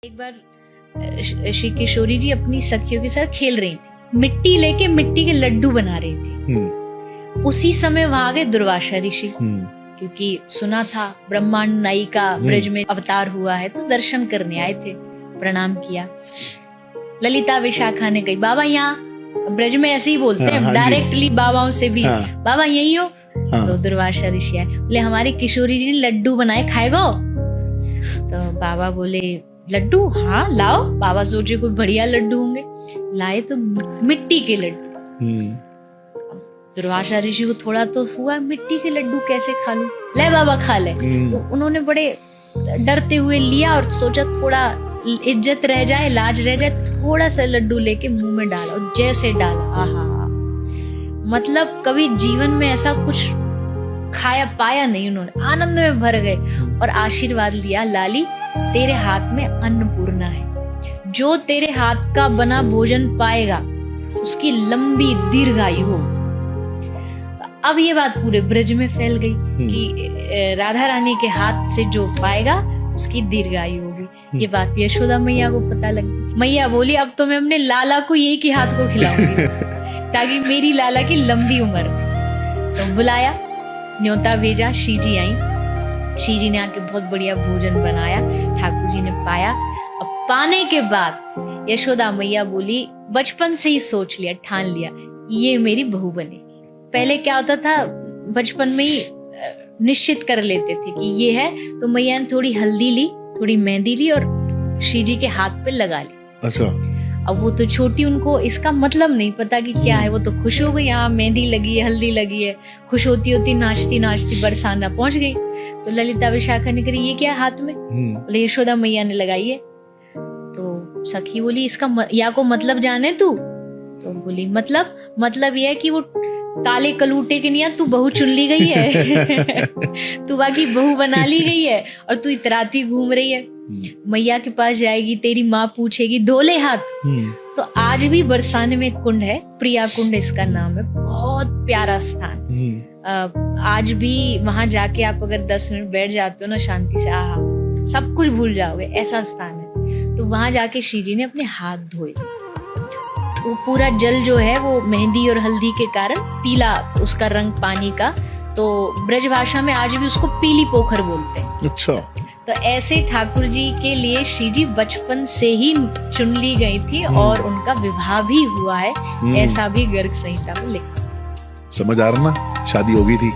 एक बार श्री किशोरी जी अपनी सखियों के साथ खेल रही थी, मिट्टी लेके मिट्टी के लड्डू बना रही थी। उसी समय वहां आ गए दुर्वासा ऋषि, क्योंकि सुना था ब्रह्मांड नायिका ब्रज में अवतार हुआ है, तो दर्शन करने आए थे। प्रणाम किया। ललिता विशाखा ने कही, बाबा यहाँ ब्रज में ऐसे ही बोलते हैं डायरेक्टली बाबाओं से भी, बाबा यही हो। तो दुर्वासा ऋषि आए, बोले हमारी किशोरी जी ने लड्डू बनाए, खाएगो? तो बाबा बोले लड्डू, हाँ लाओ। बाबा सोचे कोई बढ़िया लड्डू होंगे, लाए तो मिट्टी के लड्डू। दुर्वासा ऋषि को थोड़ा तो हुआ, मिट्टी के लड्डू कैसे खा लूं, ले बाबा खा ले। तो उन्होंने बड़े डरते हुए लिया और सोचा थोड़ा इज्जत रह जाए, लाज रह जाए, थोड़ा सा लड्डू लेके मुंह में डाला और जैसे डाला, आहा, मतलब कभी जीवन में ऐसा कुछ खाया पाया नहीं उन्होंने, आनंद में भर गए और आशीर्वाद लिया, लाली तेरे हाथ में अन्नपूर्णा है, जो तेरे हाथ का बना भोजन पाएगा उसकी लंबी दीर्घायु हो। अब ये बात पूरे ब्रज में फैल गई कि राधा रानी के हाथ से जो पाएगा उसकी दीर्घायु होगी। ये बात यशोदा मैया को पता लगी। मैया बोली अब तो मैं अपने लाला को यही के हाथ को खिलाऊंगी ताकि मेरी लाला की लंबी उम्र हो। तो बुलाया, न्योता भेजा, श्री जी आई। श्री जी ने आके बहुत बढ़िया भोजन बनाया, ठाकुर जी ने पाया। अब पाने के बाद यशोदा मैया बोली, बचपन से ही सोच लिया, ठान लिया, ये मेरी बहू बनेगी। पहले क्या होता था, बचपन में ही निश्चित कर लेते थे कि ये है, तो मैया ने थोड़ी हल्दी ली, थोड़ी मेहंदी ली और श्री जी के हाथ पे लगा ली। अच्छा। अब वो तो छोटी, उनको इसका मतलब नहीं पता कि क्या है, वो तो खुश हो गई, हाँ मेहंदी लगी है, हल्दी लगी है, खुश होती होती नाचती नाचती बरसाना पहुंच गई। तो ललिता विशाखा ने कही, ये क्या हाथ में? बोले यशोदा मैया ने लगाई है। तो सखी बोली, इसका या को मतलब जाने तू? तो बोली मतलब ये है कि वो काले कलूटे के नहीं, तू बहू चुन ली गई है तू बाकी बहू बना ली गई है और तू इतराती घूम रही है। मैया के पास जाएगी, तेरी माँ पूछेगी, धोले हाथ। तो आज भी बरसाने में कुंड है, प्रिया कुंड इसका नाम है, बहुत प्यारा स्थान। आज भी वहां जाके आप अगर 10 मिनट बैठ जाते हो ना शांति से, आहा, सब कुछ भूल जाओगे, ऐसा स्थान है। तो वहां जाके श्री जी ने अपने हाथ धोए। वो पूरा जल जो है वो मेहंदी और हल्दी के कारण पीला उसका रंग पानी का, तो ब्रज भाषा में आज भी उसको पीली पोखर बोलते हैं। अच्छा। तो ऐसे ठाकुर जी के लिए श्री जी बचपन से ही चुन ली गई थी और उनका विवाह भी हुआ है, ऐसा भी गर्ग संहिता में लिखा। समझ आ रहा ना, शादी हो गई थी।